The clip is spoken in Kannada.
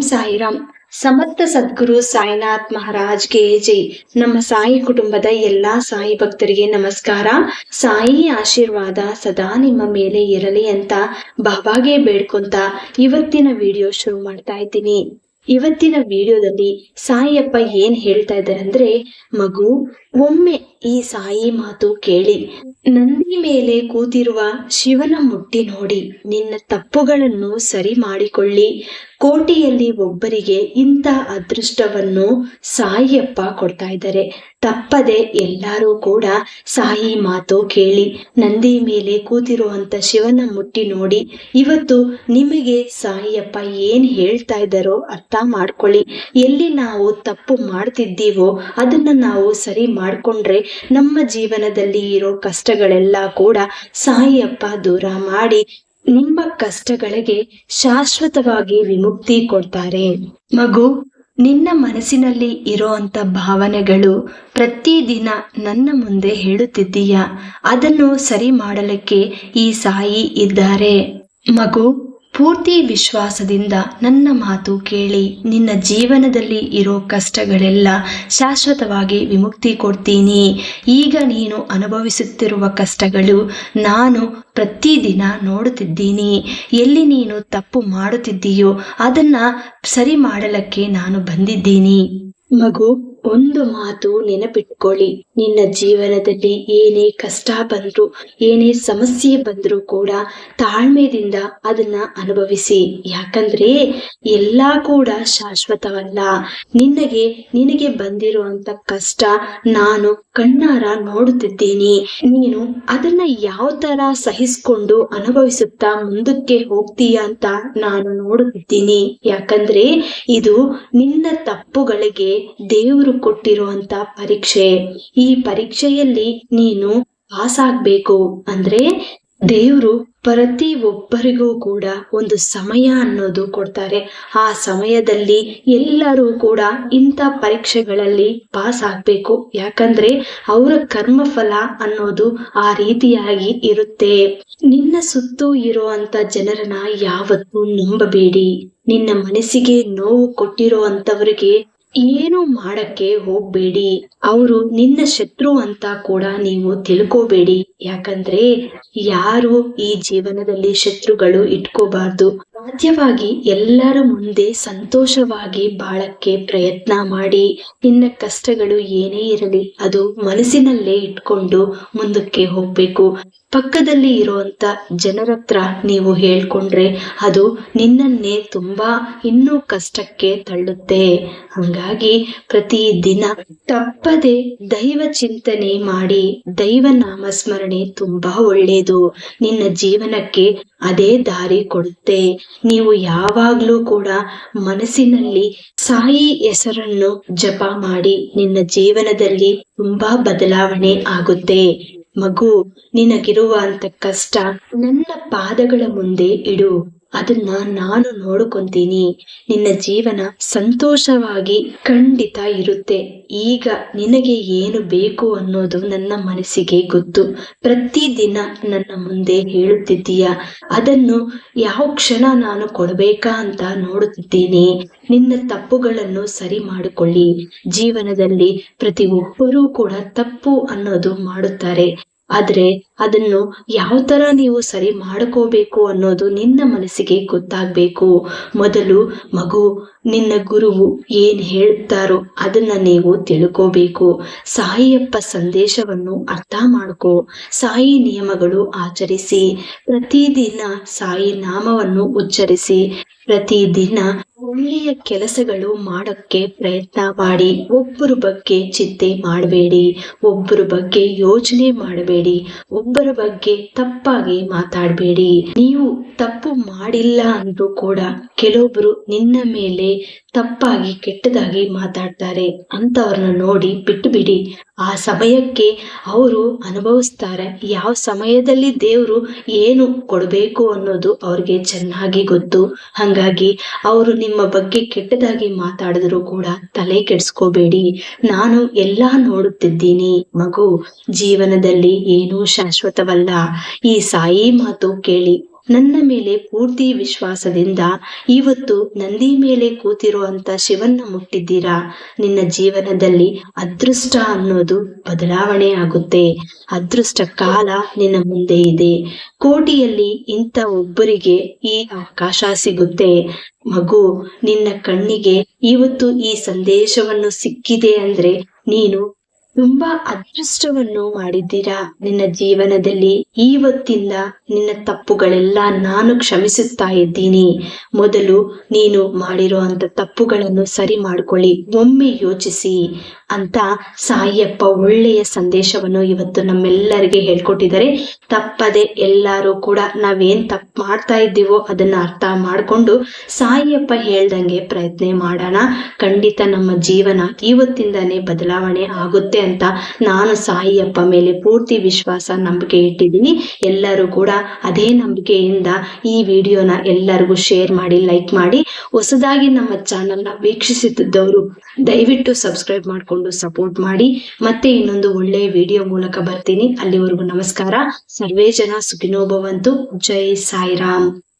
ಸಾಯಿರಾಮ್. ಸಮರ್ಥ ಸದ್ಗುರು ಸಾಯಿನಾಥ್ ಮಹಾರಾಜ್ಗೆ ಜೈ. ನಮ್ಮ ಸಾಯಿ ಕುಟುಂಬದ ಎಲ್ಲಾ ಸಾಯಿ ಭಕ್ತರಿಗೆ ನಮಸ್ಕಾರ. ಸಾಯಿ ಆಶೀರ್ವಾದ ಸದಾ ನಿಮ್ಮ ಮೇಲೆ ಇರಲಿ ಅಂತ ಬಾಬಾಗೆ ಬೇಡ್ಕೊಂತ ಇವತ್ತಿನ ವಿಡಿಯೋ ಶುರು ಮಾಡ್ತಾ ಇದ್ದೀನಿ. ಇವತ್ತಿನ ವಿಡಿಯೋದಲ್ಲಿ ಸಾಯಿಯಪ್ಪ ಏನ್ ಹೇಳ್ತಾ ಇದ್ದಾರೆ ಅಂದ್ರೆ, ಮಗು ಒಮ್ಮೆ ಈ ಸಾಯಿ ಮಾತು ಕೇಳಿ, ನಂದಿ ಮೇಲೆ ಕೂತಿರುವ ಶಿವನ ಮುಟ್ಟಿ ನೋಡಿ, ನಿನ್ನ ತಪ್ಪುಗಳನ್ನು ಸರಿ ಮಾಡಿಕೊಳ್ಳಿ. ಕೋಟಿಯಲ್ಲಿ ಒಬ್ಬರಿಗೆ ಇಂಥ ಅದೃಷ್ಟವನ್ನು ಸಾಯಿಯಪ್ಪ ಕೊಡ್ತಾ ಇದ್ದಾರೆ. ತಪ್ಪದೆ ಎಲ್ಲರೂ ಕೂಡ ಸಾಯಿ ಮಾತು ಕೇಳಿ, ನಂದಿ ಮೇಲೆ ಕೂತಿರುವಂತ ಶಿವನ ಮುಟ್ಟಿ ನೋಡಿ. ಇವತ್ತು ನಿಮಗೆ ಸಾಯಿಯಪ್ಪ ಏನ್ ಹೇಳ್ತಾ ಇದ್ದಾರೋ ಅರ್ಥ ಮಾಡ್ಕೊಳ್ಳಿ. ಎಲ್ಲಿ ನಾವು ತಪ್ಪು ಮಾಡ್ತಿದ್ದೀವೋ ಅದನ್ನ ನಾವು ಸರಿ ಮಾಡ್ಕೊಂಡ್ರೆ ನಮ್ಮ ಜೀವನದಲ್ಲಿ ಇರೋ ಕಷ್ಟಗಳೆಲ್ಲ ಕೂಡ ಸಾಯಿಯಪ್ಪ ದೂರ ಮಾಡಿ ನಿಮ್ಮ ಕಷ್ಟಗಳಿಗೆ ಶಾಶ್ವತವಾಗಿ ವಿಮುಕ್ತಿ ಕೊಡ್ತಾರೆ. ಮಗು, ನಿನ್ನ ಮನಸ್ಸಿನಲ್ಲಿ ಇರೋಂಥ ಭಾವನೆಗಳು ಪ್ರತಿದಿನ ನನ್ನ ಮುಂದೆ ಹೇಳುತ್ತಿದ್ದೀಯ. ಅದನ್ನು ಸರಿ ಮಾಡಲಿಕ್ಕೆ ಈ ಸಾಯಿ ಇದ್ದಾರೆ. ಮಗು, ಪೂರ್ತಿ ವಿಶ್ವಾಸದಿಂದ ನನ್ನ ಮಾತು ಕೇಳಿ, ನಿನ್ನ ಜೀವನದಲ್ಲಿ ಇರೋ ಕಷ್ಟಗಳೆಲ್ಲ ಶಾಶ್ವತವಾಗಿ ವಿಮುಕ್ತಿ ಕೊಡ್ತೀನಿ. ಈಗ ನೀನು ಅನುಭವಿಸುತ್ತಿರುವ ಕಷ್ಟಗಳು ನಾನು ಪ್ರತಿದಿನ ನೋಡುತ್ತಿದ್ದೀನಿ. ಎಲ್ಲಿ ನೀನು ತಪ್ಪು ಮಾಡುತ್ತಿದ್ದೀಯೋ ಅದನ್ನ ಸರಿ ಮಾಡಲಿಕ್ಕೆ ನಾನು ಬಂದಿದ್ದೀನಿ. ಮಗು, ಒಂದು ಮಾತು ನೆನಪಿಟ್ಕೊಳ್ಳಿ, ನಿನ್ನ ಜೀವನದಲ್ಲಿ ಏನೇ ಕಷ್ಟ ಬಂದ್ರು, ಏನೇ ಸಮಸ್ಯೆ ಬಂದ್ರು ಕೂಡ ತಾಳ್ಮೆದಿಂದ ಅದನ್ನ ಅನುಭವಿಸಿ. ಯಾಕಂದ್ರೆ ಎಲ್ಲಾ ಕೂಡ ಶಾಶ್ವತವಲ್ಲ. ನಿನಗೆ ಬಂದಿರುವಂತ ಕಷ್ಟ ನಾನು ಕಣ್ಣಾರ ನೋಡುತ್ತಿದ್ದೀನಿ. ನೀನು ಅದನ್ನ ಯಾವ ತರ ಸಹಿಸ್ಕೊಂಡು ಅನುಭವಿಸುತ್ತಾ ಮುಂದಕ್ಕೆ ಹೋಗ್ತೀಯ ಅಂತ ನಾನು ನೋಡುತ್ತಿದ್ದೀನಿ. ಯಾಕಂದ್ರೆ ಇದು ನಿನ್ನ ತಪ್ಪುಗಳಿಗೆ ದೇವರು ಕೊಟ್ಟಿರುವಂತ ಪರೀಕ್ಷೆ. ಈ ಪರೀಕ್ಷೆಯಲ್ಲಿ ನೀನು ಪಾಸ್ ಆಗ್ಬೇಕು ಅಂದ್ರೆ ದೇವರು ಪ್ರತಿ ಒಬ್ಬರಿಗೂ ಕೂಡ ಒಂದು ಸಮಯ ಅನ್ನೋದು ಕೊಡ್ತಾರೆ. ಆ ಸಮಯದಲ್ಲಿ ಎಲ್ಲರೂ ಕೂಡ ಇಂಥ ಪರೀಕ್ಷೆಗಳಲ್ಲಿ ಪಾಸ್ ಆಗ್ಬೇಕು. ಯಾಕಂದ್ರೆ ಅವರ ಕರ್ಮಫಲ ಅನ್ನೋದು ಆ ರೀತಿಯಾಗಿ ಇರುತ್ತೆ. ನಿನ್ನ ಸುತ್ತೂ ಇರುವಂತ ಜನರನ್ನ ಯಾವತ್ತೂ ನಂಬಬೇಡಿ. ನಿನ್ನ ಮನಸ್ಸಿಗೆ ನೋವು ಕೊಟ್ಟಿರೋ ಅಂತವರಿಗೆ ಏನು ಮಾಡಕ್ಕೆ ಹೋಗ್ಬೇಡಿ. ಅವರು ನಿನ್ನ ಶತ್ರು ಅಂತ ಕೂಡ ನೀವು ತಿಳ್ಕೋಬೇಡಿ. ಯಾಕಂದ್ರೆ ಯಾರು ಈ ಜೀವನದಲ್ಲಿ ಶತ್ರುಗಳು ಇಟ್ಕೋಬಾರ್ದು. ಸಾಧ್ಯವಾಗಿ ಎಲ್ಲರ ಮುಂದೆ ಸಂತೋಷವಾಗಿ ಬಾಳಕ್ಕೆ ಪ್ರಯತ್ನ ಮಾಡಿ. ನಿನ್ನ ಕಷ್ಟಗಳು ಏನೇ ಇರಲಿ ಅದು ಮನಸ್ಸಿನಲ್ಲೇ ಇಟ್ಕೊಂಡು ಮುಂದಕ್ಕೆ ಹೋಗ್ಬೇಕು. ಪಕ್ಕದಲ್ಲಿ ಇರುವಂತ ಜನರ ಹತ್ರ ನೀವು ಹೇಳ್ಕೊಂಡ್ರೆ ಅದು ನಿನ್ನನ್ನೇ ತುಂಬಾ ಇನ್ನೂ ಕಷ್ಟಕ್ಕೆ ತಳ್ಳುತ್ತೆ. ಹಾಗಾಗಿ ಪ್ರತಿದಿನ ತಪ್ಪದೆ ದೈವ ಚಿಂತನೆ ಮಾಡಿ. ದೈವ ನಾಮಸ್ಮರಣೆ ತುಂಬಾ ಒಳ್ಳೆಯದು. ನಿನ್ನ ಜೀವನಕ್ಕೆ ಅದೇ ದಾರಿ ಕೊಡುತ್ತೆ. ನೀವು ಯಾವಾಗ್ಲೂ ಕೂಡ ಮನಸ್ಸಿನಲ್ಲಿ ಸಾಯಿ ಹೆಸರನ್ನು ಜಪ ಮಾಡಿ. ನಿನ್ನ ಜೀವನದಲ್ಲಿ ತುಂಬಾ ಬದಲಾವಣೆ ಆಗುತ್ತೆ. ಮಗು, ನಿನಗಿರುವಂತ ಕಷ್ಟ ನನ್ನ ಪಾದಗಳ ಮುಂದೆ ಇಡು. ಅದನ್ನ ನಾನು ನೋಡ್ಕೊಂತೀನಿ. ನಿನ್ನ ಜೀವನ ಸಂತೋಷವಾಗಿ ಖಂಡಿತ ಇರುತ್ತೆ. ಈಗ ನಿನಗೆ ಏನು ಬೇಕು ಅನ್ನೋದು ನನ್ನ ಮನಸ್ಸಿಗೆ ಗೊತ್ತು. ಪ್ರತಿದಿನ ನನ್ನ ಮುಂದೆ ಹೇಳುತ್ತಿದ್ದೀಯ. ಅದನ್ನು ಯಾವ ಕ್ಷಣ ನಾನು ಕೊಡ್ಬೇಕಾ ಅಂತ ನೋಡುತ್ತಿದ್ದೀನಿ. ನಿನ್ನ ತಪ್ಪುಗಳನ್ನು ಸರಿ ಮಾಡಿಕೊಳ್ಳಿ. ಜೀವನದಲ್ಲಿ ಪ್ರತಿ ಒಬ್ಬರೂ ಕೂಡ ತಪ್ಪು ಅನ್ನೋದು ಮಾಡುತ್ತಾರೆ. ಆದ್ರೆ ಅದನ್ನು ಯಾವ ತರ ನೀವು ಸರಿ ಮಾಡ್ಕೋಬೇಕು ಅನ್ನೋದು ನಿನ್ನ ಮನಸ್ಸಿಗೆ ಗೊತ್ತಾಗ್ಬೇಕು. ಮೊದಲು ಮಗು, ನಿನ್ನ ಗುರುವು ಏನ್ ಹೇಳ್ತಾರೋ ಅದನ್ನ ನೀವು ತಿಳ್ಕೋಬೇಕು. ಸಾಯಿಯಪ್ಪ ಸಂದೇಶವನ್ನು ಅರ್ಥ ಮಾಡ್ಕೋ. ಸಾಯಿ ನಿಯಮಗಳು ಆಚರಿಸಿ. ಪ್ರತಿದಿನ ಸಾಯಿ ನಾಮವನ್ನು ಉಚ್ಚರಿಸಿ. ಪ್ರತಿದಿನ ಒಳ್ಳೆಯ ಕೆಲಸಗಳು ಮಾಡಕ್ಕೆ ಪ್ರಯತ್ನ ಮಾಡಿ. ಒಬ್ಬರ ಬಗ್ಗೆ ಚಿಂತೆ ಮಾಡಬೇಡಿ. ಒಬ್ಬರ ಬಗ್ಗೆ ಯೋಚನೆ ಮಾಡಬೇಡಿ. ಒಬ್ಬರ ಬಗ್ಗೆ ತಪ್ಪಾಗಿ ಮಾತಾಡಬೇಡಿ. ನೀವು ತಪ್ಪು ಮಾಡಿಲ್ಲ ಅಂದ್ರೂ ಕೂಡ ಕೆಲವೊಬ್ರು ನಿನ್ನ ಮೇಲೆ ತಪ್ಪಾಗಿ ಕೆಟ್ಟದಾಗಿ ಮಾತಾಡ್ತಾರೆ. ಅಂತವ್ರನ್ನ ನೋಡಿ ಬಿಟ್ಟು ಬಿಡಿ. ಆ ಸಮಯಕ್ಕೆ ಅವರು ಅನುಭವಿಸ್ತಾರೆ. ಯಾವ ಸಮಯದಲ್ಲಿ ದೇವರು ಏನು ಕೊಡಬೇಕು ಅನ್ನೋದು ಅವ್ರಿಗೆ ಚೆನ್ನಾಗಿ ಗೊತ್ತು. ಹಾಗಾಗಿ ಅವರು ನಿಮ್ಮ ಬಗ್ಗೆ ಕೆಟ್ಟದಾಗಿ ಮಾತಾಡಿದ್ರು ಕೂಡ ತಲೆ ಕೆಡಿಸ್ಕೋಬೇಡಿ. ನಾನು ಎಲ್ಲಾ ನೋಡುತ್ತಿದ್ದೀನಿ. ಮಗು, ಜೀವನದಲ್ಲಿ ಏನೂ ಶಾಶ್ವತವಲ್ಲ. ಈ ಸಾಯಿ ಮಾತು ಕೇಳಿ. ನನ್ನ ಮೇಲೆ ಪೂರ್ತಿ ವಿಶ್ವಾಸದಿಂದ ಇವತ್ತು ನಂದಿ ಮೇಲೆ ಕೂತಿರುವಂತ ಶಿವನ್ನ ಮುಟ್ಟಿದ್ದೀರಾ. ನಿನ್ನ ಜೀವನದಲ್ಲಿ ಅದೃಷ್ಟ ಅನ್ನೋದು ಬದಲಾವಣೆ ಆಗುತ್ತೆ. ಅದೃಷ್ಟ ಕಾಲ ನಿನ್ನ ಮುಂದೆ ಇದೆ. ಕೋಟಿಯಲ್ಲಿ ಇಂಥ ಒಬ್ಬರಿಗೆ ಈ ಅವಕಾಶ ಸಿಗುತ್ತೆ. ಮಗು, ನಿನ್ನ ಕಣ್ಣಿಗೆ ಇವತ್ತು ಈ ಸಂದೇಶವನ್ನು ಸಿಕ್ಕಿದೆ ಅಂದ್ರೆ ನೀನು ತುಂಬಾ ಅದೃಷ್ಟವನ್ನು ಮಾಡಿದ್ದೀರಾ. ನಿನ್ನ ಜೀವನದಲ್ಲಿ ಇವತ್ತಿಂದ ನಿನ್ನ ತಪ್ಪುಗಳೆಲ್ಲ ನಾನು ಕ್ಷಮಿಸುತ್ತಾ ಇದ್ದೀನಿ. ಮೊದಲು ನೀನು ಮಾಡಿರುವಂತ ತಪ್ಪುಗಳನ್ನು ಸರಿ ಮಾಡ್ಕೊಳ್ಳಿ, ಒಮ್ಮೆ ಯೋಚಿಸಿ ಅಂತ ಸಾಯಿಯಪ್ಪ ಒಳ್ಳೆಯ ಸಂದೇಶವನ್ನು ಇವತ್ತು ನಮ್ಮೆಲ್ಲರಿಗೆ ಹೇಳ್ಕೊಟ್ಟಿದ್ದಾರೆ. ತಪ್ಪದೆ ಎಲ್ಲರೂ ಕೂಡ ನಾವೇನ್ ತಪ್ಪು ಮಾಡ್ತಾ ಇದ್ದೀವೋ ಅದನ್ನ ಅರ್ಥ ಮಾಡ್ಕೊಂಡು ಸಾಯಿಯಪ್ಪ ಹೇಳ್ದಂಗೆ ಪ್ರಯತ್ನ ಮಾಡೋಣ. ಖಂಡಿತ ನಮ್ಮ ಜೀವನ ಇವತ್ತಿಂದಾನೇ ಬದಲಾವಣೆ ಆಗುತ್ತೆ ಅಂತ ನಾನು ಸಾಯಿಯಪ್ಪ ಮೇಲೆ ಪೂರ್ತಿ ವಿಶ್ವಾಸ, ನಂಬಿಕೆ ಇಟ್ಟಿದ್ದೀನಿ. ಎಲ್ಲರೂ ಕೂಡ ಅದೇ ನಂಬಿಕೆಯಿಂದ ಈ ವಿಡಿಯೋನ ಎಲ್ಲರಿಗೂ ಶೇರ್ ಮಾಡಿ, ಲೈಕ್ ಮಾಡಿ. ಹೊಸದಾಗಿ ನಮ್ಮ ಚಾನೆಲ್ನ ವೀಕ್ಷಿಸುತ್ತಿದ್ದವರು ದಯವಿಟ್ಟು ಸಬ್ಸ್ಕ್ರೈಬ್ ಮಾಡಿಕೊಂಡು ಸಪೋರ್ಟ್ ಮಾಡಿ. ಮತ್ತೆ ಇನ್ನೊಂದು ಒಳ್ಳೆಯ ವಿಡಿಯೋ ಮೂಲಕ ಬರ್ತೀನಿ. ಅಲ್ಲಿವರೆಗೂ ನಮಸ್ಕಾರ. ಸರ್ವೇ ಜನ ಸುಖಿನೋ ಭವಂತು. ಜೈ ಸಾಯಿರಾಮ್.